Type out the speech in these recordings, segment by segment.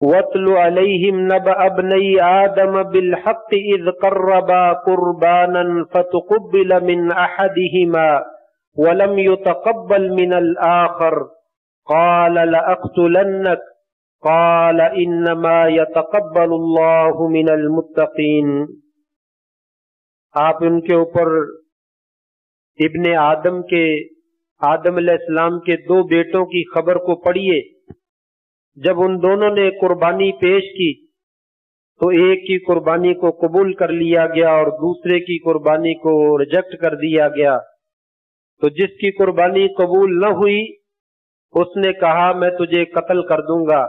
وَاتْلُ عَلَيْهِمْ نَبَأَ ابْنَيْ آدَمَ بِالْحَقِّ إِذْ قَرَّبَا قُرْبَانًا فَتُقُبِّلَ مِنْ أَحَدِهِمَا وَلَمْ يُتَقَبَّلْ مِنَ الْآخَرِ قَالَ لَأَقْتُلَنَّكَ قَالَ إِنَّمَا يَتَقَبَّلُ اللَّهُ مِنَ الْمُتَّقِينَ۔ آپ ان کے اوپر ابن آدم علیہ السلام کے دو بیٹوں کی خبر کو پڑھیے۔ جب ان دونوں نے قربانی پیش کی تو ایک کی قربانی کو قبول کر لیا گیا اور دوسرے کی قربانی کو ریجیکٹ کر دیا گیا۔ تو جس کی قربانی قبول نہ ہوئی اس نے کہا میں تجھے قتل کر دوں گا،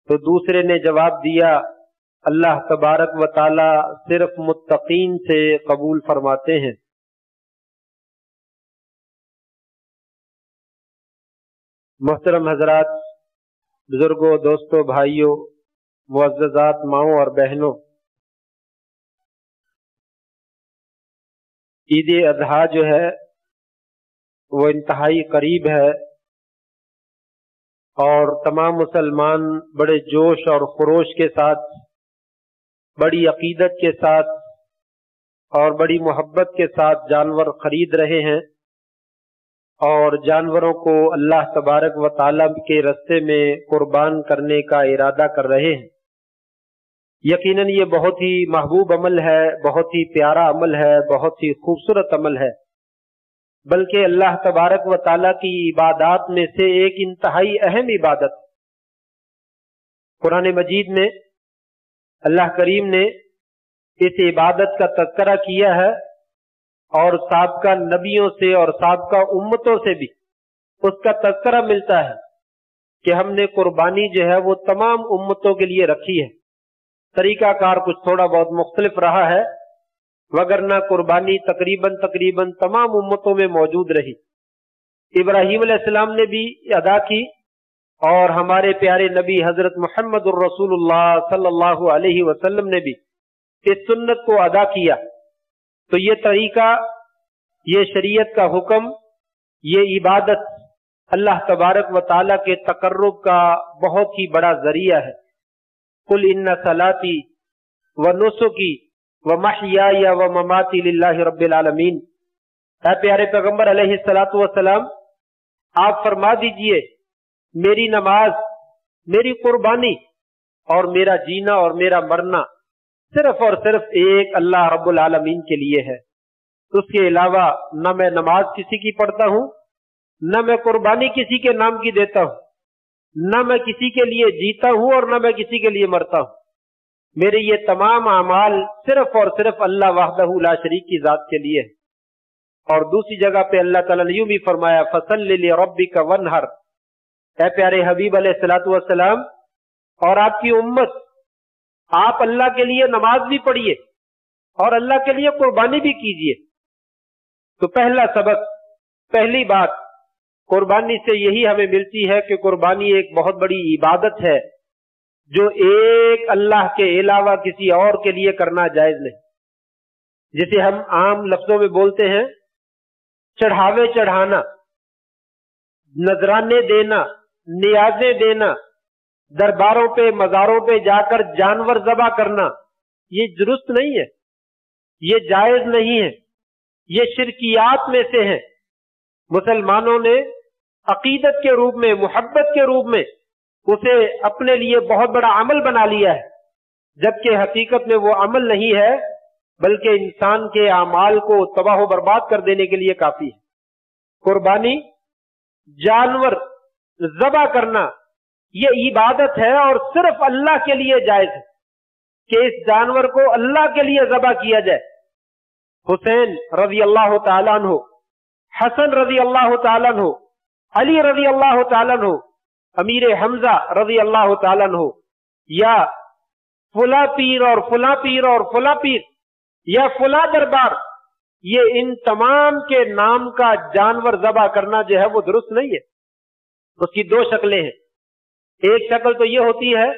تو دوسرے نے جواب دیا اللہ تبارک و تعالی صرف متقین سے قبول فرماتے ہیں۔ محترم حضرات، بزرگوں، دوستوں، بھائیوں، معززات ماؤں اور بہنوں، عید اضحیٰ جو ہے وہ انتہائی قریب ہے اور تمام مسلمان بڑے جوش اور خروش کے ساتھ، بڑی عقیدت کے ساتھ اور بڑی محبت کے ساتھ جانور خرید رہے ہیں اور جانوروں کو اللہ تبارک و تعالی کے راستے میں قربان کرنے کا ارادہ کر رہے ہیں۔ یقیناً یہ بہت ہی محبوب عمل ہے، بہت ہی پیارا عمل ہے، بہت ہی خوبصورت عمل ہے، بلکہ اللہ تبارک و تعالی کی عبادات میں سے ایک انتہائی اہم عبادت۔ قرآن مجید میں اللہ کریم نے اس عبادت کا تذکرہ کیا ہے اور سابقہ نبیوں سے اور سابقہ امتوں سے بھی اس کا تذکرہ ملتا ہے کہ ہم نے قربانی جو ہے وہ تمام امتوں کے لیے رکھی ہے۔ طریقہ کار کچھ تھوڑا بہت مختلف رہا ہے، وگرنہ قربانی تقریباً تمام امتوں میں موجود رہی۔ ابراہیم علیہ السلام نے بھی ادا کی اور ہمارے پیارے نبی حضرت محمد الرسول اللہ صلی اللہ علیہ وسلم نے بھی اس سنت کو ادا کیا۔ تو یہ طریقہ، یہ شریعت کا حکم، یہ عبادت اللہ تبارک و تعالیٰ کے تقرب کا بہت ہی بڑا ذریعہ ہے۔ قل ان صلاتی و نسکی و محیای و مماتی للہ رب العالمین۔ اے پیارے پیغمبر علیہ الصلاۃ والسلام، آپ فرما دیجئے میری نماز، میری قربانی اور میرا جینا اور میرا مرنا صرف اور صرف ایک اللہ رب العالمین کے لیے ہے۔ اس کے علاوہ نہ میں نماز کسی کی پڑھتا ہوں، نہ میں قربانی کسی کے نام کی دیتا ہوں، نہ میں کسی کے لیے جیتا ہوں اور نہ میں کسی کے لیے مرتا ہوں۔ میرے یہ تمام اعمال صرف اور صرف اللہ وحدہ لا شریک کی ذات کے لیے ہے۔ اور دوسری جگہ پہ اللہ تعالیٰ نے یوں بھی فرمایا فَصَلِّ لِرَبِّكَ وَانْحَرْ۔ اے پیارے حبیب علیہ الصلوۃ والسلام اور آپ کی امت، آپ اللہ کے لیے نماز بھی پڑھیے اور اللہ کے لیے قربانی بھی کیجیے۔ تو پہلا سبق، پہلی بات قربانی سے یہی ہمیں ملتی ہے کہ قربانی ایک بہت بڑی عبادت ہے جو ایک اللہ کے علاوہ کسی اور کے لیے کرنا جائز نہیں۔ جسے ہم عام لفظوں میں بولتے ہیں چڑھاوے چڑھانا، نذرانے دینا، نیازیں دینا، درباروں پہ مزاروں پہ جا کر جانور ذبح کرنا، یہ درست نہیں ہے، یہ جائز نہیں ہے، یہ شرکیات میں سے ہے۔ مسلمانوں نے عقیدت کے روپ میں، محبت کے روپ میں اسے اپنے لیے بہت بڑا عمل بنا لیا ہے، جبکہ حقیقت میں وہ عمل نہیں ہے بلکہ انسان کے اعمال کو تباہ و برباد کر دینے کے لیے کافی ہے۔ قربانی، جانور ذبح کرنا یہ عبادت ہے اور صرف اللہ کے لیے جائز ہے کہ اس جانور کو اللہ کے لیے ذبح کیا جائے۔ حسین رضی اللہ تعالیٰ عنہ، حسن رضی اللہ تعالیٰ عنہ، علی رضی اللہ تعالیٰ عنہ، امیر حمزہ رضی اللہ تعالیٰ عنہ، یا فلاں پیر اور فلاں پیر اور فلاں پیر یا فلاں دربار، یہ ان تمام کے نام کا جانور ذبح کرنا جو ہے وہ درست نہیں ہے۔ اس کی دو شکلیں ہیں۔ ایک شکل تو یہ ہوتی ہے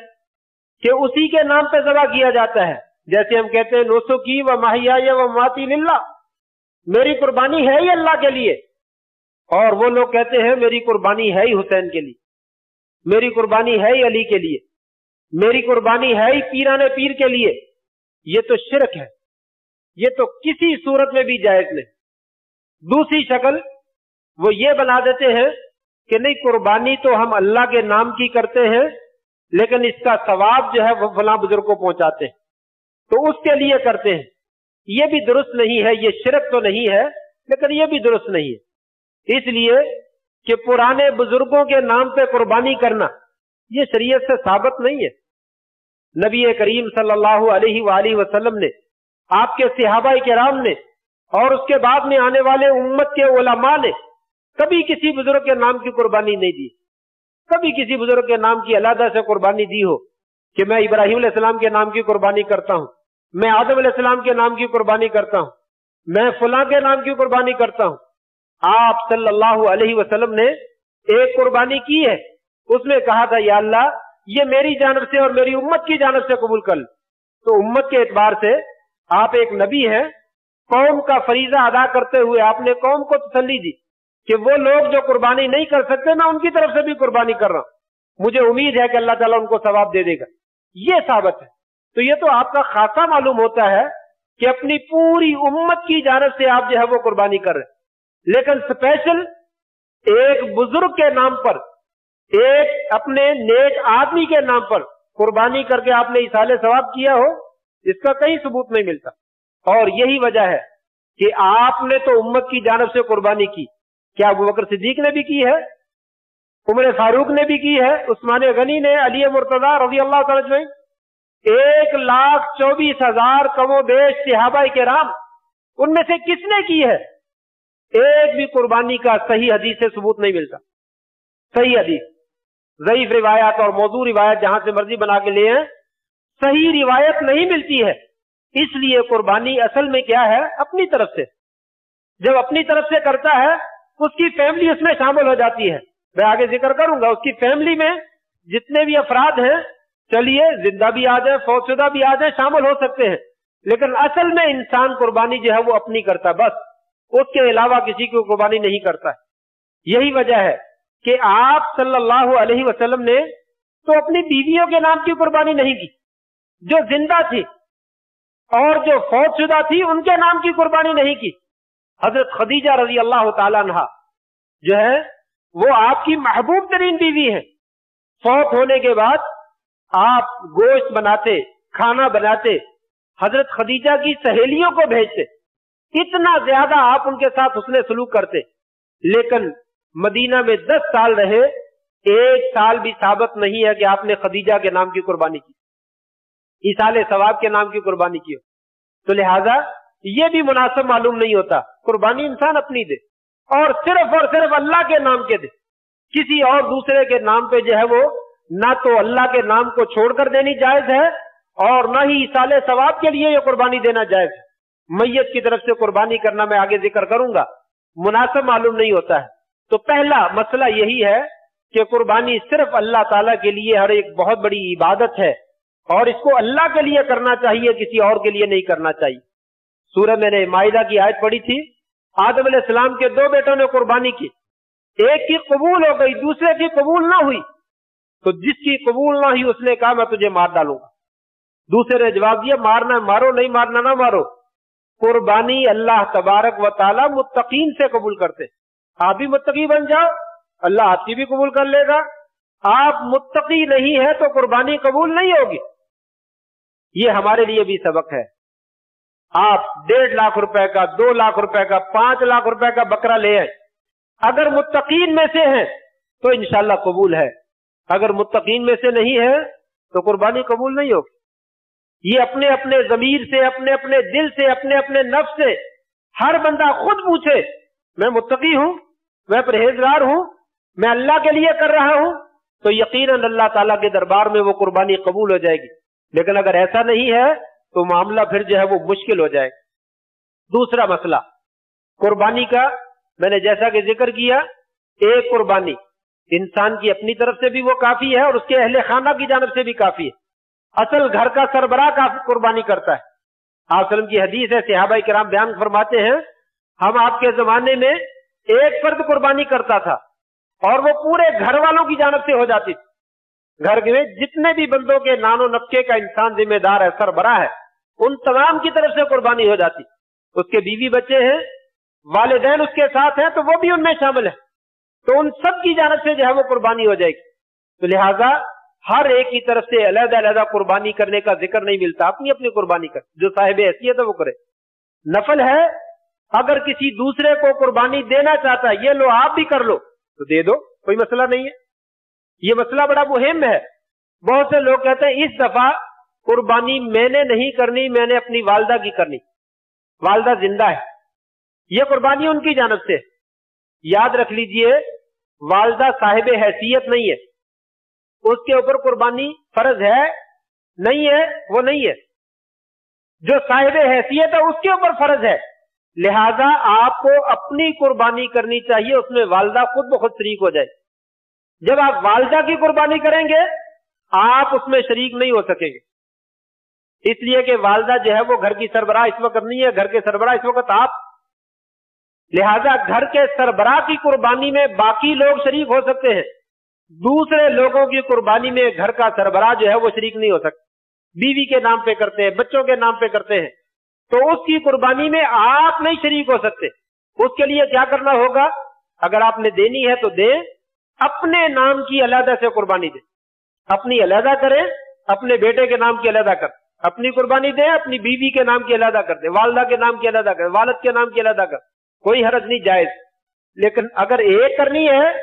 کہ اسی کے نام پہ ذبح کیا جاتا ہے، جیسے ہم کہتے ہیں نسکی و محیای و مماتی للہ، میری قربانی ہے ہی اللہ کے لیے، اور وہ لوگ کہتے ہیں میری قربانی ہے ہی حسین کے لیے، میری قربانی ہے ہی علی کے لیے، मेरी कुर्बानी है ही पीराने पीर के लिए, ये तो शिरक है, ये तो किसी सूरत में भी जायज नहीं। दूसरी शक्ल वो ये बना देते हैं कि नहीं, कुर्बानी तो हम अल्लाह के नाम की करते हैं, लेकिन इसका सवाब जो है वो फलां बुजुर्ग को पहुंचाते हैं, तो उसके लिए करते हैं। ये भी दुरुस्त नहीं है, ये शिरक तो नहीं है, लेकिन ये भी दुरुस्त नहीं है। इसलिए कि पुराने बुजुर्गों के नाम पे कुर्बानी करना ये शरीयत से साबित नहीं है। नबी करीम सल्लल्लाहु अलैहि वसल्लम ने, आपके सहाबा किराम ने और उसके बाद में आने वाले उम्मत के उलमा ने कभी किसी बुजुर्ग के नाम की कुर्बानी नहीं दी। कभी किसी बुजुर्ग के नाम की अलहदा से कुर्बानी दी हो कि मैं इब्राहिम अलैहिस्सलाम के नाम की कुर्बानी करता हूं, मैं आदम अलैहिस्सलाम के नाम की कुर्बानी करता हूं, मैं फलां के नाम की कुर्बानी करता हूं। आप सल्लल्लाहु अलैहि वसल्लम ने एक कुर्बानी की है, उसमें कहा था या अल्लाह ये मेरी जानब से और मेरी उम्मत की जानब से कबूल कर। तो उम्मत के एतबार से आप एक नबी हैं, कौम का फरीजा अदा करते हुए आपने कौम को तसल्ली दी कि वो लोग जो कुर्बानी नहीं कर सकते, मैं उनकी तरफ से भी कुर्बानी कर रहा हूं, मुझे उम्मीद है कि अल्लाह ताला उनको सवाब दे देगा। ये साबित है। तो ये तो आपका खासा मालूम होता है कि अपनी पूरी उम्मत की जानब से आप जो है वो कुर्बानी कर रहे हैं, लेकिन स्पेशल एक बुजुर्ग के नाम पर, एक अपने नेक आदमी के नाम पर कुर्बानी करके आपने इसाले सवाब किया हो, इसका कहीं सबूत नहीं मिलता। और यही वजह है कि आपने तो उम्मत की जानब से कुर्बानी की, क्या अबू बकर सिद्दीक ने भी की है, उमर फारूक ने भी की है, उस्मान गनी ने, अली मुर्तजा रज़ी अल्लाह तआला अजमईन, 1,24,000 कमो बेश सहाबा किराम, उनमें से किसने की है? एक भी कुर्बानी का सही हदीस से सबूत नहीं मिलता। सही हदीस, ज़ईफ रिवायत और मौजू रिवायत जहां से मर्जी बना के ले आए, सही रिवायत नहीं मिलती है। इसलिए कुर्बानी असल में क्या है? अपनी तरफ से। जब अपनी तरफ से करता है, उसकी फैमिली उसमें शामिल हो जाती है। मैं आगे जिक्र करूंगा, उसकी फैमिली में जितने भी अफराद हैं, चलिए जिंदा भी आ जाए, फौतशुदा भी आ जाए, शामिल हो सकते हैं, लेकिन असल में इंसान कुर्बानी जो है वो अपनी करता है, बस उसके अलावा किसी की कुर्बानी नहीं करता है। यही वजह है कि आप सल्लल्लाहु अलैहि वसल्लम ने तो अपनी बीवियों के नाम की कुर्बानी नहीं की, जो जिंदा थी और जो फौतशुदा थी उनके नाम की कुर्बानी नहीं की। हजरत खदीजा रजी अल्लाह ताला अन्हा जो है वो आपकी महबूब तरीन बीवी है। फौत होने के बाद आप गोश्त बनाते, खाना बनाते, हजरत खदीजा की सहेलियों को भेजते, इतना ज्यादा आप उनके साथ हुस्ने सलूक करते, लेकिन मदीना में 10 साल रहे, एक साल भी साबित नहीं है कि आपने खदीजा के नाम की कुर्बानी की, इसाले सवाब के नाम की कुर्बानी की। तो लिहाजा ये भी मुनासिब मालूम नहीं होता। कुर्बानी इंसान अपनी दे और सिर्फ अल्लाह के नाम के दे, किसी और दूसरे के नाम पे जो है वो ना तो अल्लाह के नाम को छोड़कर देनी जायज है और ना ही इसाले सवाब के लिए ये कुर्बानी देना जायज है। मैयत की तरफ से कुर्बानी करना मैं आगे जिक्र करूंगा, मुनासिब मालूम नहीं होता है। तो पहला मसला यही है कि कुर्बानी सिर्फ अल्लाह ताला के लिए हर एक बहुत बड़ी इबादत है और इसको अल्लाह के लिए करना चाहिए, किसी और के लिए नहीं करना चाहिए। सूरह मैंने माइदा की आयत पढ़ी थी, आदम अलैहिस्सलाम के 2 बेटों ने कुर्बानी की, एक की कबूल हो गई, दूसरे की कबूल ना हुई, तो जिसकी कबूल ना हुई उसने कहा मैं तुझे मार डालूंगा। दूसरे ने जवाब दिया मारना मारो, नहीं मारना ना मारो। कुर्बानी अल्लाह तबारक व ताला मुत्तकीन से कबूल करते। आप भी मुत्तकी बन जाओ, अल्लाह आपकी भी कबूल कर लेगा। आप मुत्तकी नहीं है तो कुर्बानी कबूल नहीं होगी। ये हमारे लिए भी सबक है। आप 1.5 लाख रुपए का, 2 लाख रुपए का, 5 लाख रुपए का बकरा ले आए, अगर मुत्तकीन में से हैं तो इंशाल्लाह कबूल है, अगर मुत्तकीन में से नहीं है तो कुर्बानी कबूल नहीं होगी। ये अपने अपने जमीर से, अपने अपने दिल से, अपने अपने नफ्स से हर बंदा खुद पूछे, मैं मुत्तकी हूं, मैं परहेजगार हूं, मैं अल्लाह के लिए कर रहा हूं, तो यकीनन अल्लाह ताला के दरबार में वो कुर्बानी कबूल हो जाएगी। लेकिन अगर ऐसा नहीं है तो मामला फिर जो है वो मुश्किल हो जाएगा। दूसरा मसला कुर्बानी का, मैंने जैसा कि जिक्र किया, एक कुर्बानी इंसान की अपनी तरफ से भी वो काफी है और उसके अहले खाना की जानब से भी काफी है। असल घर का सरबराह का कुर्बानी करता है। आप सल्लम की हदीस है, सहाबा किराम बयान फरमाते हैं, हम आपके जमाने में एक फर्द कुर्बानी करता था और वो पूरे घर वालों की जानब से हो जाती थी। घर में जितने भी बंदों के नानो नक्के का इंसान जिम्मेदार है, सरबराह है, उन तमाम की तरफ से कुर्बानी हो जाती। उसके बीवी बच्चे हैं, वालिदैन उसके साथ हैं, तो वो भी उनमें शामिल है, तो उन सब की जानिब से जो है वो कुर्बानी हो जाएगी। तो लिहाजा हर एक की तरफ से अलग अलग कुर्बानी करने का जिक्र नहीं मिलता, अपनी अपनी कुर्बानी कर, जो साहिब हैसियत है वो करे। नफल है, अगर किसी दूसरे को कुर्बानी देना चाहता है, ये लो आप भी कर लो तो दे दो, कोई मसला नहीं है। ये मसला बड़ा मुहिम है। बहुत से लोग कहते हैं इस दफा कुर्बानी मैंने नहीं करनी, मैंने अपनी वालदा की करनी, वालदा जिंदा है, ये कुर्बानी उनकी जानिब से। याद रख लीजिए, वालदा साहिब हैसियत नहीं है, उसके ऊपर कुर्बानी फर्ज है नहीं है, वो नहीं है। जो साहिब हैसियत है उसके ऊपर फर्ज है। लिहाजा आपको अपनी कुर्बानी करनी चाहिए, उसमें वालदा खुद ब खुद शरीक हो जाए। जब आप वालदा की कुर्बानी करेंगे आप उसमें शरीक नहीं हो सकेंगे, इसलिए कि वालदा जो है वो घर की सरबराह इस वक्त नहीं है, घर के सरबराह इस वक्त आप। लिहाजा घर के सरबराह की कुर्बानी में बाकी लोग शरीक हो सकते हैं, दूसरे लोगों की कुर्बानी में घर का सरबराह जो है वो शरीक नहीं हो सकता। बीवी के नाम पे करते हैं, बच्चों के नाम पे करते हैं, तो उसकी कुर्बानी में आप नहीं शरीक हो सकते। उसके लिए क्या करना होगा, अगर आपने देनी है तो दें, अपने नाम की अलहदा से कुर्बानी दें, अपनी अलहदा करें, अपने बेटे के नाम की अलहदा कर, अपनी कुर्बानी दें, अपनी बीवी के नाम की अलहदा कर दे, वालदा के नाम की अलहदा कर, वालिद के नाम की अलहदा कर, कोई हरज नहीं, जायज। लेकिन अगर एक करनी है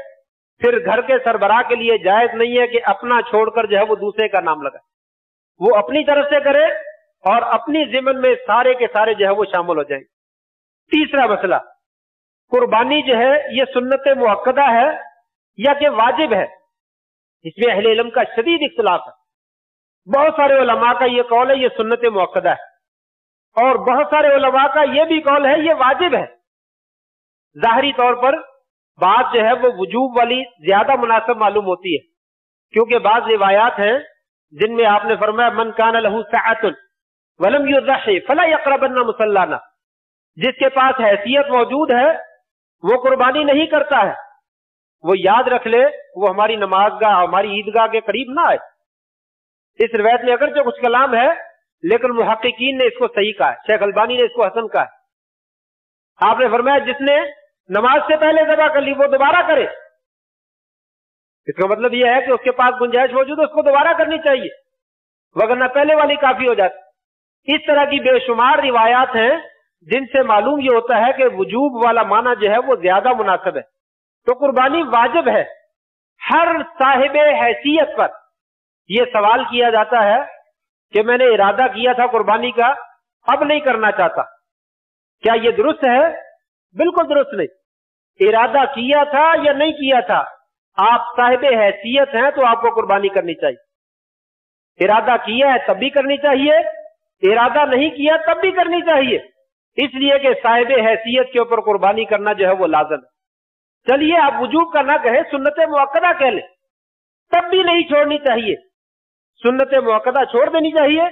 फिर घर के सरबराह के लिए जायज नहीं है कि अपना छोड़कर जो है वो दूसरे का नाम लगाए, वो अपनी तरफ से करे और अपनी जिम्मन में सारे के सारे जो है वो शामिल हो जाएंगे। तीसरा मसला, कुर्बानी जो है ये सुन्नत मुअक्कदा है या कि वाजिब है, इसमें अहले इल्म का शदीद इख्तिलाफ है। बहुत सारे उलमा का ये कौल है ये सुन्नत मुअक्कदा है, और बहुत सारे उलमा का ये भी कौल है ये वाजिब है। जाहिरी तौर पर बात जो है वो वजूब वाली ज्यादा मुनासिब मालूम होती है, क्योंकि बाज़ रिवायात हैं जिनमें आपने फरमाया मन कान लहू सअतुन वलम युज़हि फला यक़रबन्ना मुसल्लाना, जिसके पास हैसियत मौजूद है वो कुर्बानी नहीं करता है, वो याद रख ले वो हमारी नमाजगाह, हमारी ईदगाह के करीब ना आए। इस रिवायत में अगर जो कुछ कलाम है, लेकिन मुहक्किकीन ने इसको सही कहा है, शेख अलबानी ने इसको हसन कहा है। आपने फरमाया जिसने नमाज से पहले ज़बह कर ली वो दोबारा करे, इसका मतलब यह है कि उसके पास गुंजाइश मौजूद है, उसको दोबारा करनी चाहिए, वरना पहले वाली काफी हो जाती। इस तरह की बेशुमार रिवायात हैं जिनसे मालूम यह होता है कि वजूब वाला माना जो है वो ज्यादा मुनासिब है। तो कुर्बानी वाजिब है हर साहिब हैसियत पर। यह सवाल किया जाता है कि मैंने इरादा किया था कुर्बानी का, अब नहीं करना चाहता, क्या यह दुरुस्त है? बिल्कुल दुरुस्त नहीं। इरादा किया था या नहीं किया था, आप साहिब हैसियत हैं तो आपको कुर्बानी करनी चाहिए। इरादा किया है तब भी करनी चाहिए, इरादा नहीं किया तब भी करनी चाहिए, इसलिए कि साहिब हैसियत के ऊपर कुर्बानी करना जो है वो लाज़िम है। चलिए आप वजूब का ना कहें, सुन्नत मुअक्कदा कह लें, तब भी नहीं छोड़नी चाहिए, सुन्नत मुअक्कदा छोड़ देनी चाहिए।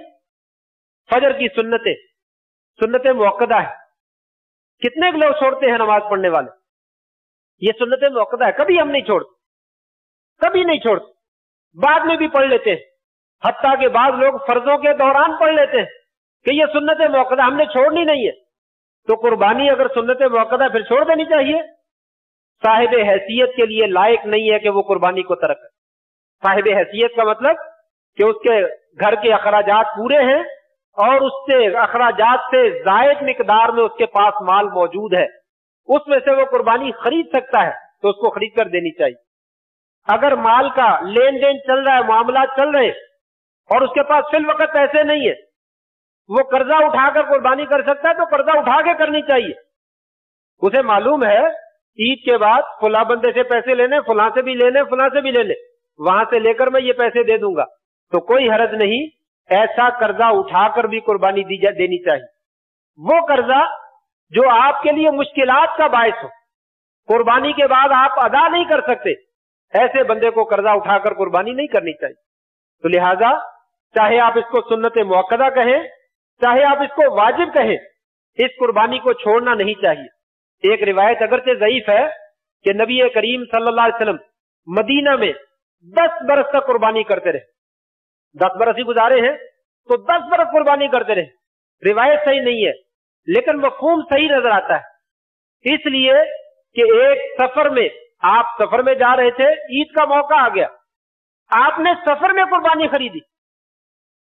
फजर की सुन्नत मुअक्कदा है, कितने लोग छोड़ते हैं नमाज पढ़ने वाले, ये सुन्नत मुअक्कदा है, कभी हम नहीं छोड़ते, कभी नहीं छोड़ते, बाद में भी पढ़ लेते हैं, हत्ता के बाद लोग फर्जों के दौरान पढ़ लेते हैं कि ये सुन्नत मुअक्कदा हमने छोड़नी नहीं है। तो कुर्बानी अगर सुन्नत मुअक्कदा फिर छोड़ देनी चाहिए। साहिब हैसियत के लिए लायक नहीं है कि वो कुर्बानी को तर्क करे। साहिब हैसियत का मतलब कि उसके घर के अखराजात पूरे हैं और उससे अखराजात से जायद मिकदार में उसके पास माल मौजूद है, उसमें से वो कुर्बानी खरीद सकता है तो उसको खरीद कर देनी चाहिए। अगर माल का लेन देन चल रहा है, मामला चल रहे और उसके पास फिल वक्त पैसे नहीं है, वो कर्जा उठाकर कुर्बानी कर सकता है तो कर्जा उठा के करनी चाहिए। उसे मालूम है ईद के बाद फुला बंदे से पैसे लेने, फुला से भी लेने, फुला से भी लेने, वहां से लेकर मैं ये पैसे दे दूंगा, तो कोई हरज नहीं, ऐसा कर्जा उठाकर भी कुर्बानी देनी चाहिए। वो कर्जा जो आपके लिए मुश्किलात का बायस हो, कुर्बानी के बाद आप अदा नहीं कर सकते, ऐसे बंदे को कर्जा उठाकर कुर्बानी नहीं करनी चाहिए। तो लिहाजा चाहे आप इसको सुन्नत मुअक्कदा कहें, चाहे आप इसको वाजिब कहें, इस कुर्बानी को छोड़ना नहीं चाहिए। एक रिवायत अगरचे ज़ईफ है कि नबी करीम सल्लल्लाहु अलैहि वसल्लम मदीना में 10 बरस तक कुर्बानी करते रहे, 10 बरस ही गुजारे हैं तो 10 बरस कुर्बानी करते रहे। रिवायत सही नहीं है लेकिन मफहूम सही नजर आता है। इसलिए कि एक सफर में, आप सफर में जा रहे थे, ईद का मौका आ गया, आपने सफर में कुर्बानी खरीदी,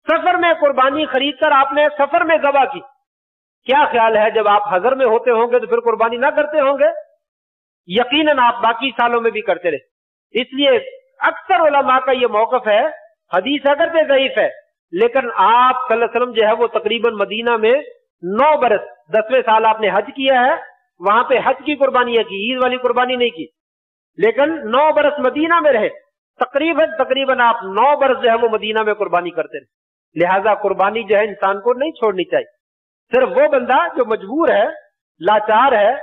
सफर में कुर्बानी खरीद कर आपने सफर में ज़बह की। क्या ख्याल है जब आप हजर में होते होंगे तो फिर कुर्बानी ना करते होंगे? यकीनन आप बाकी सालों में भी करते रहे। इसलिए अक्सर उलमा का यह मौकफ है, हदीस अगर से ज़ईफ है लेकिन आप सल्लल्लाहु अलैहि वसल्लम जो है वो तकरीबन मदीना में 9 बरस, 10वें साल आपने हज किया है, वहां पे हज की कुर्बानियां की, ईद वाली कुर्बानी नहीं की, लेकिन 9 बरस मदीना में रहे, तकरीबन आप 9 बरस जो है वो मदीना में कुर्बानी करते रहे। लिहाजा कुर्बानी जो है इंसान को नहीं छोड़नी चाहिए। सिर्फ वो बंदा जो मजबूर है, लाचार है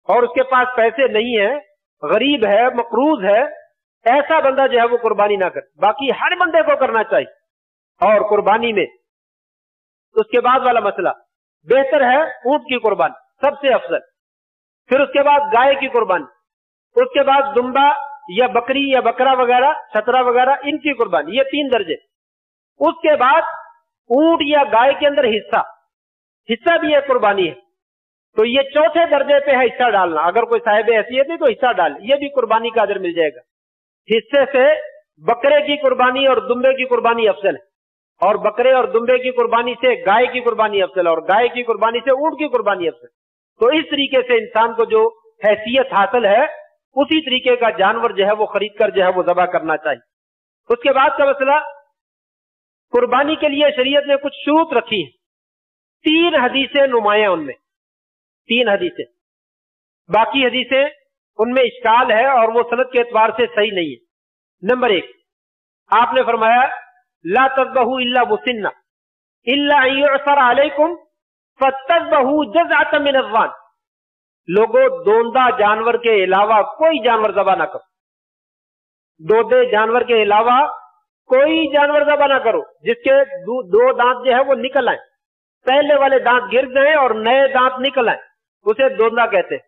और उसके पास पैसे नहीं है, गरीब है, मकरूज है, ऐसा बंदा जो है वो कुर्बानी ना करे, बाकी हर बंदे को करना चाहिए। और कुर्बानी में उसके बाद वाला मसला बेहतर है ऊंट की कुर्बानी, सबसे अफजल, फिर उसके बाद गाय की कुर्बानी, उसके बाद दुम्बा या बकरी या बकरा वगैरह, छतरा वगैरह, इनकी कुर्बानी, ये 3 दर्जे। उसके बाद ऊंट या गाय के अंदर हिस्सा भी एक कुर्बानी है, तो ये 4थे दर्जे पे है हिस्सा डालना। अगर कोई साहिब हैसियत है तो हिस्सा डाल, ये भी कुर्बानी का अजर मिल जाएगा। हिस्से से बकरे की कुर्बानी और दुम्बे की कुर्बानी अफजल है, और बकरे और दुम्बे की कुर्बानी से गाय की कुर्बानी अफजल, और गाय की कुर्बानी से ऊंट की कुर्बानी अफजल। तो इस तरीके से इंसान को जो हैसियत हासिल है उसी तरीके का जानवर जो है वो खरीद कर जो है वो ज़बह करना चाहिए। उसके बाद का मसला, कुर्बानी के लिए शरीयत ने कुछ शुरूत रखी है। 3 हदीसें नुमाया उनमें, 3 हदीसें, बाकी हदीसें उनमें इश्काल है और वो सनद के एतबार से सही नहीं है। नंबर 1, आपने फरमाया ला तज़बहू इल्ला मुसिन्ना इल्ला अन युअसर अलैकुम फतज़बहू जज़अतन मिन अज़्वान। लोगों, दोंदा जानवर के अलावा कोई जानवर ज़बह ना करो, दोदे जानवर के अलावा कोई जानवर ज़बह ना करो जिसके 2 दांत जो है वो निकल आए, पहले वाले दांत गिर जाएं और नए दांत निकल आए, उसे दोंदा कहते हैं।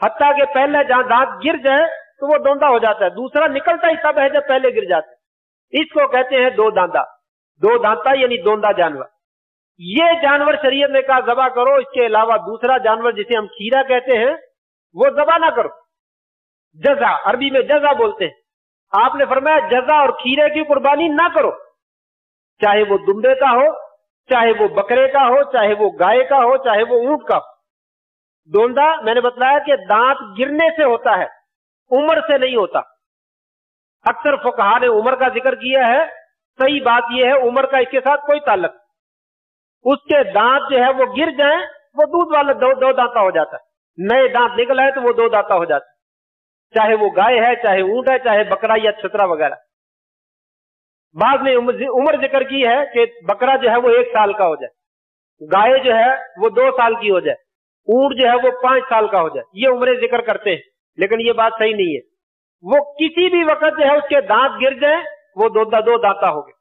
हत्ता के पहले दांत गिर जाए तो वो दोंदा हो जाता है, दूसरा निकलता ही तब है जब पहले गिर जाता है। इसको कहते हैं 2 दांता यानी दोंदा जानवर। ये जानवर शरीयत ने कहा ज़बह करो, इसके अलावा दूसरा जानवर जिसे हम खीरा कहते हैं वो ज़बह ना करो। जज़ा, अरबी में जज़ा बोलते हैं, आपने फरमाया जज़ा और खीरे की कुर्बानी ना करो, चाहे वो दुम्बे का हो, चाहे वो बकरे का हो, चाहे वो गाय का हो, चाहे वो ऊंट का हो। दोंदा मैंने बताया कि दांत गिरने से होता है, उम्र से नहीं होता। अक्सर फुकहा ने उम्र का जिक्र किया है, सही बात यह है उम्र का इसके साथ कोई ताल्लुक। उसके दांत जो है वो गिर जाएं, वो दूध वाला 2 दांता हो जाता है, नए दांत निकल आए तो वो 2 दांता हो जाता है, चाहे वो गाय है, चाहे ऊंट है, चाहे बकरा या छतरा वगैरह। बाद में उम्र जिक्र की है कि बकरा जो है वो 1 साल का हो जाए, गाय जो है वो 2 साल की हो जाए, ऊंट जो है वो 5 साल का हो जाए, ये उम्रें जिक्र करते हैं, लेकिन ये बात सही नहीं है। वो किसी भी वक्त जो है उसके दांत गिर जाए वो 2 दांता हो गए,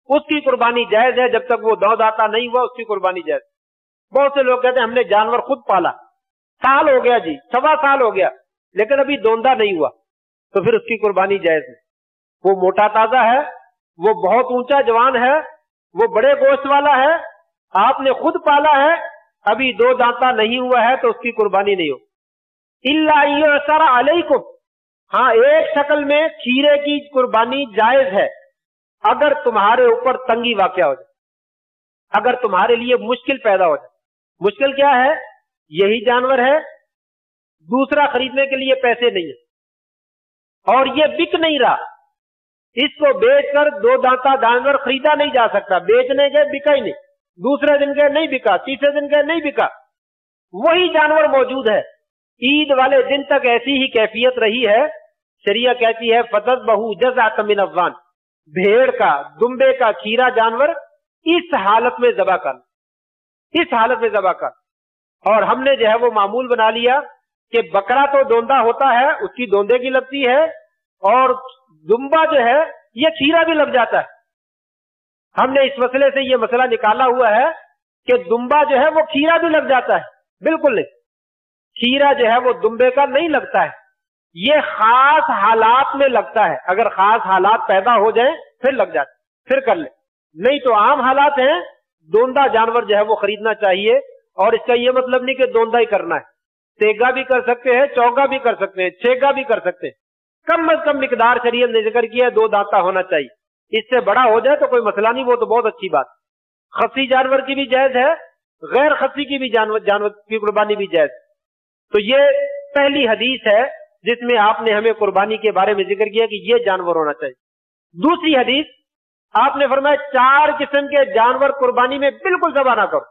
उसकी कुर्बानी जायज है। जब तक वो 2 दांता नहीं हुआ उसकी कुर्बानी जायज। बहुत से लोग कहते हैं हमने जानवर खुद पाला, साल हो गया जी, 1.25 साल हो गया, लेकिन अभी दोंदा नहीं हुआ, तो फिर उसकी कुर्बानी जायज है। वो मोटा ताजा है, वो बहुत ऊंचा जवान है, वो बड़े गोश्त वाला है, आपने खुद पाला है, अभी 2 दांता नहीं हुआ है तो उसकी कुर्बानी नहीं हो। इल्ला युअसर अलैकुम, हाँ एक शक्ल में खीरे की कुर्बानी जायज है अगर तुम्हारे ऊपर तंगी वाक़या हो जाए, अगर तुम्हारे लिए मुश्किल पैदा हो जाए। मुश्किल क्या है? यही जानवर है, दूसरा खरीदने के लिए पैसे नहीं है और ये बिक नहीं रहा, इसको बेचकर 2 दांता जानवर खरीदा नहीं जा सकता, बेचने के बिका ही नहीं, दूसरे दिन के नहीं बिका, तीसरे दिन के नहीं बिका, वही जानवर मौजूद है। ईद वाले दिन तक ऐसी ही कैफियत रही है। शरिया कहती है फतज़बहू जज़अतन मिन अज़्वान, भेड़ का, दुम्बे का खीरा जानवर इस हालत में ज़बह कर, इस हालत में ज़बह कर। और हमने जो है वो मामूल बना लिया कि बकरा तो दोंदा होता है, उसकी दोंदे की लगती है, और दुम्बा जो है ये खीरा भी लग जाता है। हमने इस मसले से ये मसला निकाला हुआ है कि दुम्बा जो है वो खीरा भी लग जाता है। बिल्कुल नहीं, खीरा जो है वो दुम्बे का नहीं लगता है, یہ خاص حالات میں لگتا ہے، اگر خاص حالات پیدا ہو جائیں پھر لگ جاتے، پھر کر لیں، نہیں تو عام حالات ہیں دوندہ جانور جو ہے وہ خریدنا چاہیے. اور اس کا یہ مطلب نہیں کہ دوندہ ہی کرنا ہے، تیگا بھی کر سکتے ہیں، چوگا بھی کر سکتے ہیں، چھیگا بھی کر سکتے ہیں. کم از کم مقدار شریعت نے ذکر کیا ہے 2 دانتا ہونا چاہیے. اس سے بڑا ہو جائے تو کوئی مسئلہ نہیں، وہ تو بہت اچھی بات. خصی جانور کی بھی جائز ہے، غیر خصی کی بھی جانور کی قربانی بھی جائز. تو یہ پہلی حدیث ہے جس میں آپ نے ہمیں قربانی کے بارے میں ذکر کیا کہ یہ جانور ہونا چاہیے. دوسری حدیث آپ نے فرمایا 4 قسم کے جانور قربانی میں بالکل ذبح نہ کرو.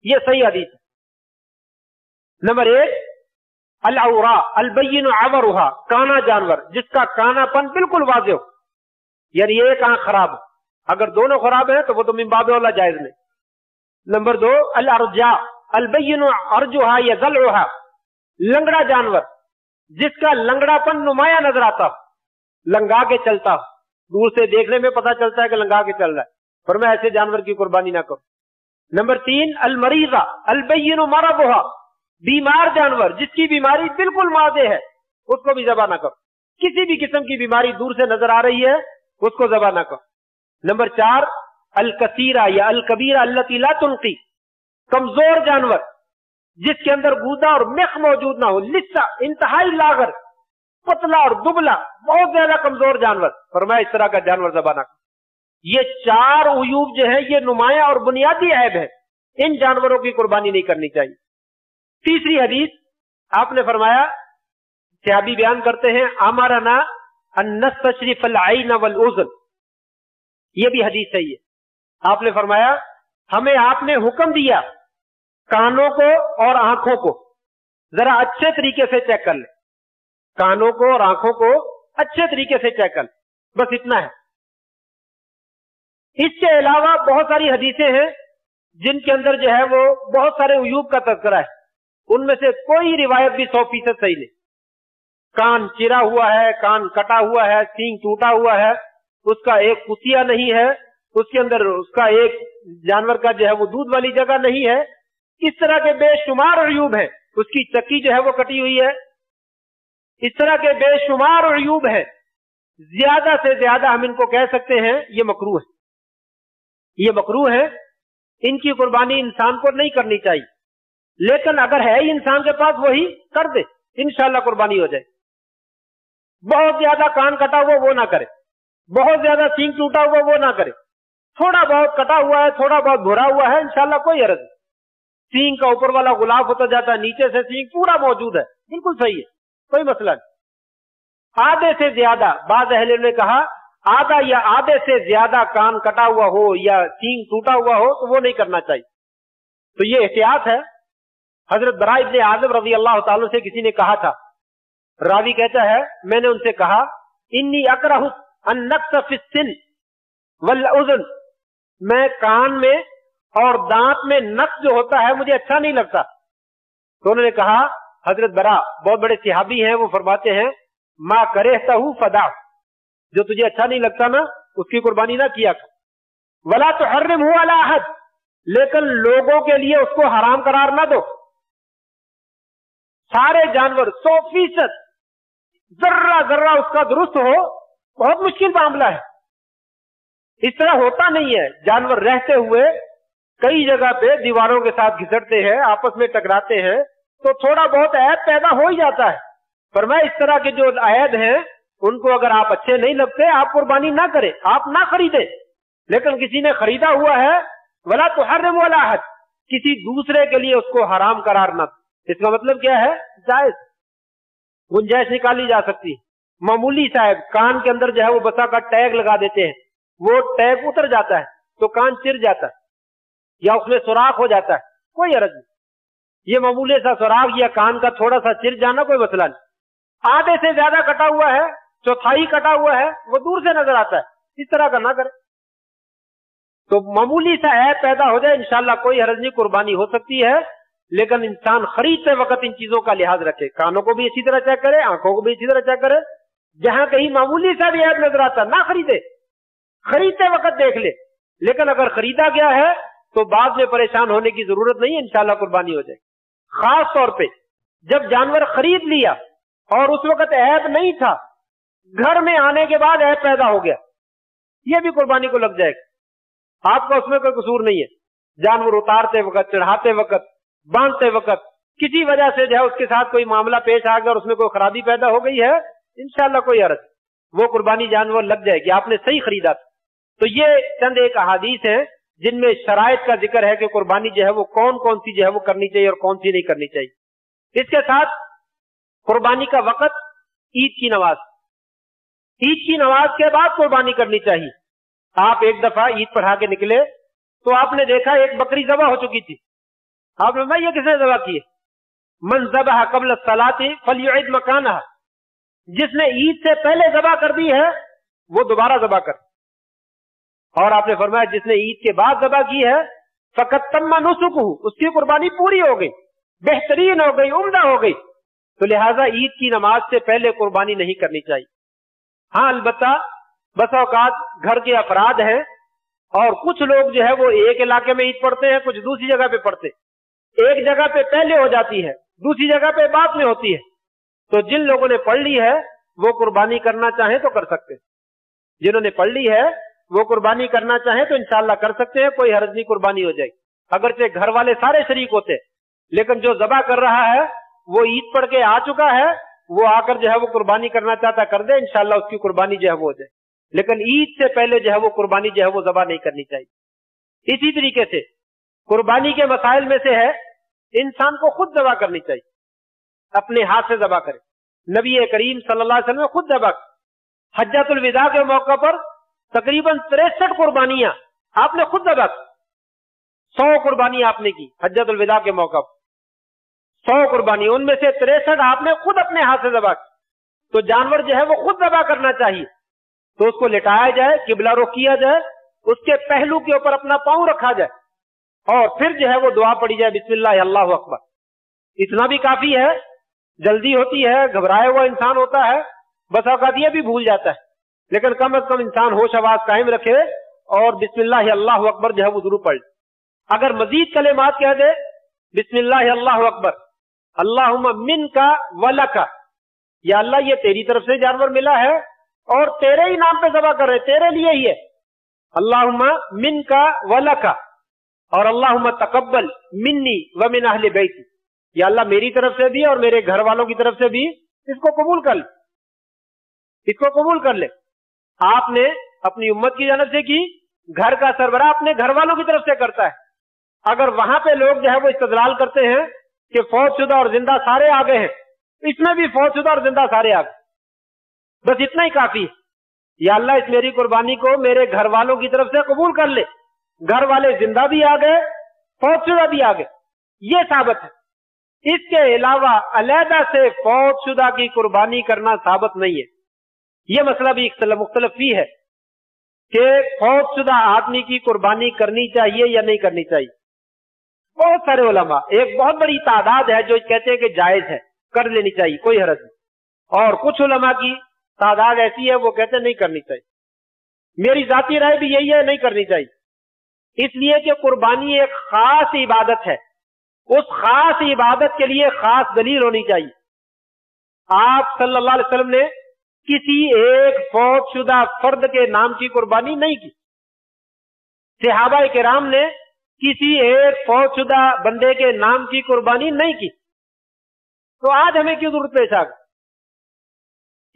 یہ صحیح حدیث ہے. نمبر 1 العورا البین عورها، کانا جانور جس کا کانا پن بالکل واضح ہو، یعنی ایک آنکھ خراب ہو. اگر دونوں خراب ہیں تو وہ تو من باب اولا جائز نہیں. نمبر 2 الارجاء البین ارجها یا ضلعها، لنگڑا جانور جس کا لنگڑا پن نمایاں نظر آتا ہو، لنگا کے چلتا ہو، دور سے دیکھنے میں پتا چلتا ہے کہ لنگا کے چل رہا ہے، فرمایا ایسے جانور کی قربانی نہ کرو. نمبر 3 المریضہ البین مرضها، بیمار جانور جس کی بیماری بالکل واضح ہے اس کو بھی ذبح نہ کرو. کسی بھی قسم کی بیماری دور سے نظر آ رہی ہے اس کو ذبح نہ کرو. نمبر 4 الکثیرہ یا الکبیرہ التی لا تنقی، کمزور جانور جس کے اندر گودا اور مخ موجود نہ ہو، لسا انتہائی لاغر، پتلا اور دبلا، بہت زیادہ کمزور جانور، فرمایا اس طرح کا جانور ذبح نہ کرو. یہ 4 عیوب جو ہے یہ نمایاں اور بنیادی عیب ہے، ان جانوروں کی قربانی نہیں کرنی چاہیے. تیسری حدیث آپ نے فرمایا، صحابی بیان کرتے ہیں امرنا ان نستشرف العین والاذن، یہ بھی حدیث صحیح ہے. آپ نے فرمایا ہمیں آپ نے حکم دیا کانوں کو اور آنکھوں کو ذرا اچھے طریقے سے چیک کر لیں، کانوں کو اور آنکھوں کو اچھے طریقے سے چیک کر لیں، بس اتنا ہے. اس کے علاوہ بہت ساری حدیثیں ہیں جن کے اندر جو ہے وہ بہت سارے عیوب کا تذکرہ ہے، ان میں سے کوئی روایت بھی 100% صحیح نہیں. کان چرا ہوا ہے، کان کٹا ہوا ہے، سینگ ٹوٹا ہوا ہے، اس کا ایک کسیا نہیں ہے، اس کے اندر اس کا ایک جانور کا جو ہے وہ دودھ والی جگہ نہیں ہے. اس طرح کے بے شمار عیوب ہیں. اس کی چکی جو ہے وہ کٹی ہوئی ہے. اس طرح کے بے شمار عیوب ہیں. زیادہ سے زیادہ ہم ان کو کہہ سکتے ہیں یہ مکروہ ہے، یہ مکروہ ہے. ان کی قربانی انسان کو نہیں کرنی چاہیے، لیکن اگر ہے انسان کے پاس وہی کر دے، انشاءاللہ قربانی ہو جائے. بہت زیادہ کان کٹا ہوا وہ نہ کرے، بہت زیادہ سینگ ٹوٹا ہوا وہ نہ کرے، تھوڑا بہت کٹا ہوا ہے، تھوڑا بہت بھرا ہوا ہے، انشاءاللہ کوئی عرض نہیں. سینگ کا اوپر والا غلاف ہوتا جاتا ہے، نیچے سے سینگ پورا موجود ہے، بالکل صحیح ہے، کوئی مسئلہ نہیں. آدھے سے زیادہ، بعض اہل نے کہا آدھا یا آدھے سے زیادہ کان کٹا ہوا ہو یا سینگ ٹوٹا ہوا ہو تو وہ نہیں کرنا چاہیے. تو یہ احتیاط ہے. حضرت براء ابن عازب رضی اللہ تعالیٰ سے کسی نے کہا تھا، راوی کہتا ہے میں نے ان سے کہا انی اکرہ ان نقص فی السن والاذن، میں کان میں اور دانت میں نقص جو ہوتا ہے مجھے اچھا نہیں لگتا. تو انہوں نے کہا حضرت براء بہت بڑے صحابی ہیں، وہ فرماتے ہیں ما کرہتہ فدع، جو تجھے اچھا نہیں لگتا نا اس کی قربانی نہ کیا کر. ولا تحرمہ علی احد، لیکن لوگوں کے لیے اس کو حرام قرار نہ دو. سارے جانور 100% ذرہ ذرہ اس کا درست ہو، بہت مشکل معاملہ ہے. اس طرح ہوتا نہیں ہے. جانور رہتے ہوئے کئی جگہ پہ دیواروں کے ساتھ گھسٹتے ہیں، آپس میں ٹکراتے ہیں، تو تھوڑا بہت عیب پیدا ہو ہی جاتا ہے. فرمایا اس طرح کے جو عیب ہیں ان کو اگر آپ اچھے نہیں لگتے آپ قربانی نہ کریں، آپ نہ خریدیں. لیکن کسی نے خریدا ہوا ہے، ولا تحرموا علی احد، کسی دوسرے کے لیے اس کو حرام قرار نہ. اس کا مطلب کیا ہے؟ جائز، گنجائش نکالی جا سکتی. معمولی صاحب کان کے اندر جو ہے وہ بسا کا ٹیگ لگا دیتے ہیں، وہ ٹیگ اتر جاتا ہے تو کان چر جاتا ہے یا اس میں سوراخ ہو جاتا ہے، کوئی عرض نہیں. یہ معمولی سا سوراخ یا کان کا تھوڑا سا چر جانا کوئی مسئلہ نہیں. آدھے سے زیادہ کٹا ہوا ہے، چوتھائی کٹا ہوا ہے، وہ دور سے نظر آتا ہے، اس طرح کا نہ کرے. تو معمولی سا عیب پیدا ہو جائے انشاءاللہ کوئی حرج نہیں، قربانی ہو سکتی ہے. لیکن انسان خریدتے وقت ان چیزوں کا لحاظ رکھے، کانوں کو بھی اچھی طرح چیک کرے، آنکھوں کو بھی اچھی طرح چیک کرے. جہاں کہیں معمولی سا بھی عیب نظر آتا نہ خریدے، خریدتے وقت دیکھ لے. لیکن اگر خریدا گیا ہے تو بعد میں پریشان ہونے کی ضرورت نہیں، انشاءاللہ قربانی ہو جائے. خاص طور پہ جب جانور خرید لیا और उस वक्त ऐब नहीं था, घर में आने के बाद ऐब पैदा हो गया, ये भी कुर्बानी को लग जाएगा। आपका उसमें कोई कसूर नहीं है। जानवर उतारते वक्त, चढ़ाते वक्त, बांधते वक्त किसी वजह से जो है उसके साथ कोई मामला पेश आ गया और उसमें कोई खराबी पैदा हो गई है, इंशाल्लाह कोई हर्ज, वो कुर्बानी जानवर लग जाएगी, आपने सही खरीदा। तो ये चंद एक अहादीस है जिनमें शराइत का जिक्र है कि कुर्बानी जो है वो कौन कौन सी जो है वो करनी चाहिए और कौन सी नहीं करनी चाहिए। इसके साथ कुर्बानी का वक्त ईद की नमाज, ईद की नमाज के बाद कुर्बानी करनी चाहिए। आप एक दफा ईद पढ़ा के निकले तो आपने देखा एक बकरी ज़बह हो चुकी थी, आपने कहा ये किसने ज़बह की है? मन ज़बह क़ब्ल सलाती फलयुइद मकानहा, जिसने ईद से पहले ज़बह कर दी है वो दोबारा ज़बह कर। और आपने फरमाया जिसने ईद के बाद ज़बह की है फ़क़द तम्मा नुसुकुहु, उसकी कुर्बानी पूरी हो गई, बेहतरीन हो गई, उम्दा हो गई। तो लिहाजा ईद की नमाज से पहले कुर्बानी नहीं करनी चाहिए। हाँ, अलबत्ता बस औकात घर के अफराद हैं और कुछ लोग जो है वो एक इलाके में ईद पढ़ते हैं, कुछ दूसरी जगह पे पढ़ते, एक जगह पे पहले हो जाती है, दूसरी जगह पे बाद में होती है। तो जिन लोगों ने पढ़ ली है वो कुर्बानी करना चाहें तो कर सकते हैं, जिन्होंने पढ़ ली है वो कुर्बानी करना चाहें तो इंशाल्लाह कर सकते हैं, कोई हर्ज नहीं, कुर्बानी हो जाएगी। अगरचे घर वाले सारे शरीक होते, लेकिन जो ज़बह कर रहा है वो ईद पढ़ के आ चुका है, वो आकर जो है वो कुर्बानी करना चाहता कर दे, इंशाल्लाह उसकी कुर्बानी जो है वो हो जाए। लेकिन ईद से पहले जो है वो कुर्बानी जो है वो ज़बह नहीं करनी चाहिए। इसी तरीके से कुर्बानी के मसाइल में से है इंसान को खुद ज़बह करनी चाहिए, अपने हाथ से ज़बह करे। नबी करीम सल्लल्लाहु अलैहि वसल्लम ने खुद ज़बह, हज्जतुल विदा के मौके पर तकरीबन 63 कुर्बानियां आपने खुद ज़बह, 100 कुर्बानी आपने की हज्जतुल विदा के मौके पर, 100 कुर्बानी, उनमें से 63 आपने खुद अपने हाथ से ज़बह की। तो जानवर जो है वो खुद ज़बह करना चाहिए, तो उसको लिटाया जाए, किबला रुख किया जाए, उसके पहलू के ऊपर अपना पांव रखा जाए और फिर जो है वो दुआ पड़ी जाए, बिस्मिल्लाह अल्लाहु अकबर। इतना भी काफी है। जल्दी होती है, घबराया हुआ इंसान होता है, बस औकात ये भी भूल जाता है, लेकिन कम से कम इंसान होश आवाज कायम रखे और बिस्मिल्लाह अल्लाहु अकबर जो है वो जरूर पढ़े। अगर मजीद कलेमात कह दे, बिस्मिल्लाह अल्लाहु अकबर, अल्लाहुम्मा मिनका वलका, या अल्लाह ये तेरी तरफ से जानवर मिला है और तेरे ही नाम पे ज़बह कर रहे, तेरे लिए ही है, अल्लाहुम्मा मिनका वलका, और अल्लाहुम्मा तकब्बल मिन्नी व मिन अहले बैती, या अल्लाह मेरी तरफ से भी और मेरे घर वालों की तरफ से भी इसको कबूल कर ले, इसको कबूल कर ले। आपने अपनी उम्मत की जानिब से की, घर का सरबराह अपने घर वालों की तरफ से करता है। अगर वहां पे लोग जो है वो इस्तदलाल करते हैं कि फौजशुदा और जिंदा सारे आ गए हैं, इसमें भी फौजशुदा और जिंदा सारे आ गए, बस इतना ही काफी है। या अल्लाह इस मेरी कुर्बानी को मेरे घर वालों की तरफ से कबूल कर ले, घर वाले जिंदा भी आ गए, फौजशुदा भी आ गए, ये साबित है। इसके अलावा अलहदा से फौजशुदा की कुर्बानी करना साबित नहीं है। यह मसला भी मुख्तलिफ ही है कि फौजशुदा आदमी की कुर्बानी करनी चाहिए या नहीं करनी चाहिए। बहुत सारे उलमा, एक बहुत बड़ी तादाद है जो कहते हैं कि जायज है, कर लेनी चाहिए, कोई हरज नहीं, और कुछ उलमा की तादाद ऐसी है वो कहते हैं नहीं करनी चाहिए। मेरी जाती राय भी यही है, नहीं करनी चाहिए, इसलिए कि कुर्बानी एक खास इबादत है, उस खास इबादत के लिए खास दलील होनी चाहिए। आप सल्लल्लाहु अलैहि वसल्लम ने किसी एक फौजशुदा फर्द के नाम की कुर्बानी नहीं की, सहाबा किराम ने किसी एक फौजशुदा बंदे के नाम की कुर्बानी नहीं की, तो आज हमें क्यों जरूरत पेश आ गई?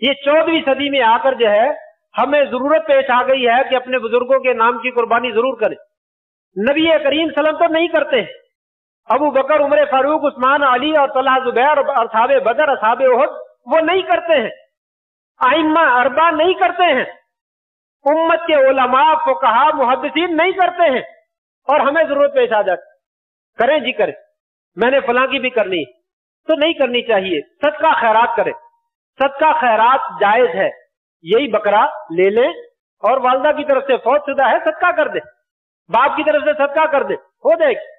ये 14वीं सदी में आकर जो है हमें जरूरत पेश आ गई है कि अपने बुजुर्गों के नाम की कुर्बानी जरूर करें। नबी करीम सल्लल्लाहु अलैहि वसल्लम तो नहीं करते हैं, अबू बकर, उमर फारूक, उस्मान, अली और तलहा जुबैर, असहाबे बदर, असहाबे उहद वो नहीं करते हैं, आइम्मा अरबा नहीं करते हैं, उम्मत के उलमा, फुकहा, मुहद्दिसीन नहीं करते हैं, और हमें जरूरत पेश आ जाती, करें जी करें, मैंने फलां की भी करनी है, तो नहीं करनी चाहिए। सदका खैरात करें, सदका खैरात जायज है, यही बकरा ले लें और वालदा की तरफ से फौजशुदा है सदका कर दे, बाप की तरफ से सदका कर दे, हो जाएगी।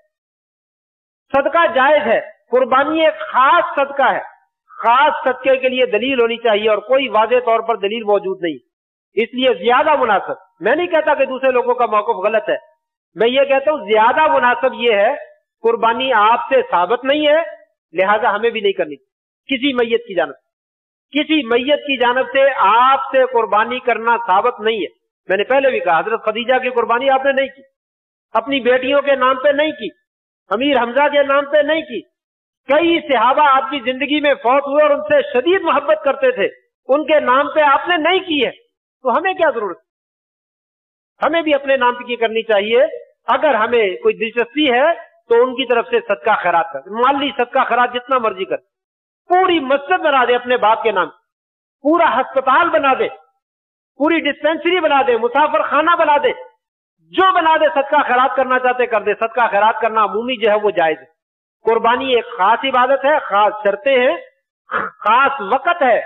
सदका जायज है, कुर्बानी एक खास सदका है, खास सदके के लिए दलील होनी चाहिए और कोई वाज़ेह तौर पर दलील मौजूद नहीं, इसलिए ज्यादा मुनासिब, मैं नहीं कहता कि दूसरे लोगों का मौक़िफ़ गलत है, मैं ये कहता हूं ज्यादा मुनासिब ये है कुर्बानी आपसे साबित नहीं है, लिहाजा हमें भी नहीं करनी किसी मैयत की जानिब। किसी मैयत की जानब से आपसे कुर्बानी करना साबित नहीं है। मैंने पहले भी कहा, हजरत खदीजा की कुर्बानी आपने नहीं की, अपनी बेटियों के नाम पे नहीं की, अमीर हमजा के नाम पे नहीं की। कई सहाबा आपकी जिंदगी में फौत हुए और उनसे शदीद मोहब्बत करते थे, उनके नाम पे आपने नहीं की है, तो हमें क्या जरूरत? हमें भी अपने नाम की करनी चाहिए। अगर हमें कोई दिलचस्पी है तो उनकी तरफ से सदका खैरात कर, माली सदका खैरात जितना मर्जी कर, पूरी मस्जिद बना दे अपने बाप के नाम, पूरा अस्पताल बना दे, पूरी डिस्पेंसरी बना दे, मुसाफिर खाना बना दे, जो बना दे, सदका खैरात करना चाहते कर दे। सदका खैरात करना अमूमी जो है वो जायज है। कुर्बानी एक खास इबादत है, खास शर्तें हैं, खास वक्त है,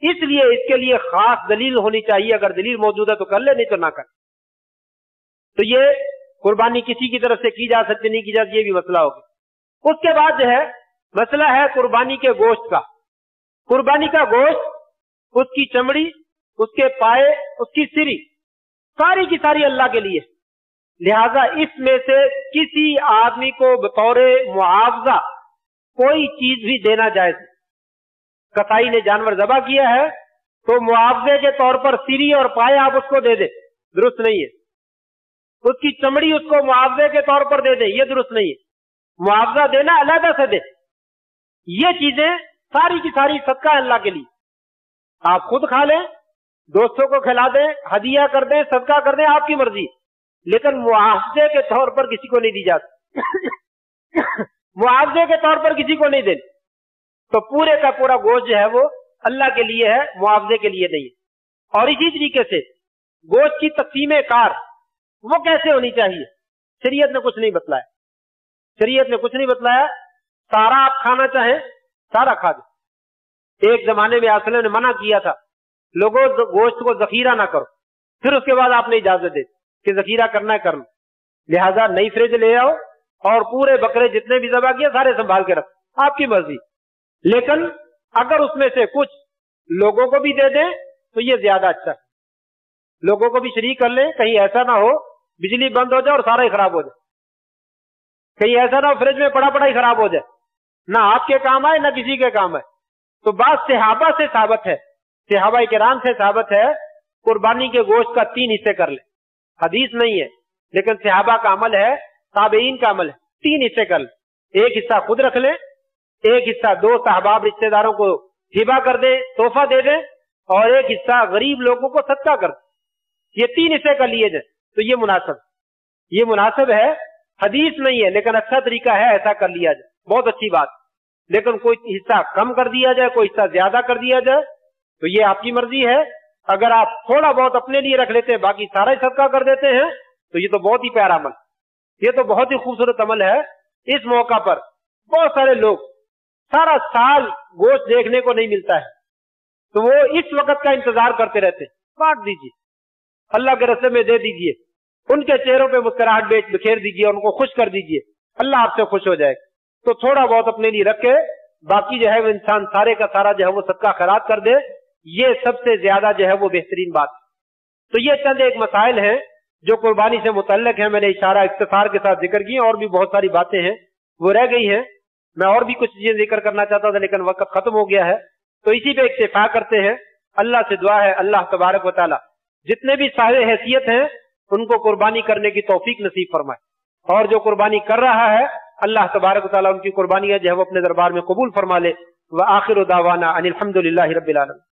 इसलिए इसके लिए खास दलील होनी चाहिए। अगर दलील मौजूद है तो कर ले, नहीं तो ना कर। तो ये कुर्बानी किसी की तरफ से की जा सकती, नहीं की जा सकती, ये भी मसला होगा। उसके बाद जो है मसला है कुर्बानी के गोश्त का। कुर्बानी का गोश्त, उसकी चमड़ी, उसके पाए, उसकी सिरी, सारी की सारी अल्लाह के लिए। लिहाजा इसमें से किसी आदमी को बतौर मुआवजा कोई चीज भी देना जायज। कसाई ने जानवर ज़बह किया है तो मुआवजे के तौर पर सिरी और पाए आप उसको दे दे, दुरुस्त नहीं है। उसकी चमड़ी उसको मुआवजे के तौर पर दे दे, ये दुरुस्त नहीं है। मुआवजा देना अलग से दे। ये चीजें सारी की सारी सदका अल्लाह के लिए। आप खुद खा लें, दोस्तों को खिला दें, हदिया कर दें, सदका कर दें, आपकी मर्जी, लेकिन मुआवजे के तौर पर किसी को नहीं दी जाती। मुआवजे के तौर पर किसी को नहीं देनी। तो पूरे का पूरा गोश्त जो है वो अल्लाह के लिए है, मुआवजे के लिए नहीं है। और इसी तरीके से गोश्त की तक़सीम कार वो कैसे होनी चाहिए, शरीयत ने कुछ नहीं बतलाया। शरीयत ने कुछ नहीं बतलाया। सारा आप खाना चाहें सारा खा दे। एक जमाने में आसले ने मना किया था, लोगों गोश्त को जखीरा ना करो, फिर उसके बाद आपने इजाजत दे कि जखीरा करना है करना। लिहाजा नई फ्रिज ले आओ और पूरे बकरे जितने भी ज़बह किए सारे संभाल के रखो, आपकी मर्जी। लेकिन अगर उसमें से कुछ लोगों को भी दे दें तो ये ज्यादा अच्छा है। लोगों को भी शरीक कर लें, कहीं ऐसा ना हो बिजली बंद हो जाए और सारा ही खराब हो जाए, कहीं ऐसा ना हो फ्रिज में पड़ा पड़ा ही खराब हो जाए, ना आपके काम आए ना किसी के काम आए। तो बात सहाबा से साबित है, सहाबा किराम से साबित है, कुर्बानी के गोश्त का 3 हिस्से कर ले। हदीस नहीं है लेकिन सहाबा का अमल है, ताबईन का अमल है। 3 हिस्से कर ले। एक हिस्सा खुद रख ले, एक हिस्सा 2 अहबाब रिश्तेदारों को हिबा कर दे, तोहफा दे दे, और एक हिस्सा गरीब लोगों को सदका कर दे। ये 3 हिस्से कर लिए जाए तो ये मुनासिब है। हदीस नहीं है लेकिन अच्छा तरीका है, ऐसा कर लिया जाए, बहुत अच्छी बात। लेकिन कोई हिस्सा कम कर दिया जाए, कोई हिस्सा ज्यादा कर दिया जाए, तो ये आपकी मर्जी है। अगर आप थोड़ा बहुत अपने लिए रख लेते हैं, बाकी सारा ही सदका कर देते हैं, तो ये तो बहुत ही प्यारा अमल, ये तो बहुत ही खूबसूरत अमल है। इस मौका पर बहुत सारे लोग सारा साल गोश्त देखने को नहीं मिलता है, तो वो इस वक्त का इंतजार करते रहते हैं। बांट दीजिए, अल्लाह के रास्ते में दे दीजिए, उनके चेहरों पे मुस्कुराहट बिखेर दीजिए, उनको खुश कर दीजिए, अल्लाह आपसे खुश हो जाएगा। तो थोड़ा बहुत अपने लिए रखे, बाकी जो है वो इंसान सारे का सारा जो है वो सदका खैरात कर दे, ये सबसे ज्यादा जो है वो बेहतरीन बात। तो ये चंद एक मसाइल हैं जो कुर्बानी से मुतल्लिक है। मैंने इशारा इख्तिसार के साथ जिक्र किया, और भी बहुत सारी बातें हैं वो रह गई हैं। मैं और भी कुछ चीजें जिक्र करना चाहता था लेकिन वक्त खत्म हो गया है, तो इसी पे इक्तिफा करते हैं। अल्लाह से दुआ है अल्लाह तबारक व तआला जितने भी साहिब हैसियत हैं उनको कुर्बानी करने की तौफीक नसीब फरमाए, और जो कुर्बानी कर रहा है अल्लाह तबारक व तआला उनकी कुर्बानियां जो है वो अपने दरबार में कबूल फरमा ले। व आखिर दावाना अनिल हम्दुलिल्लाहि रब्बिल आलमीन।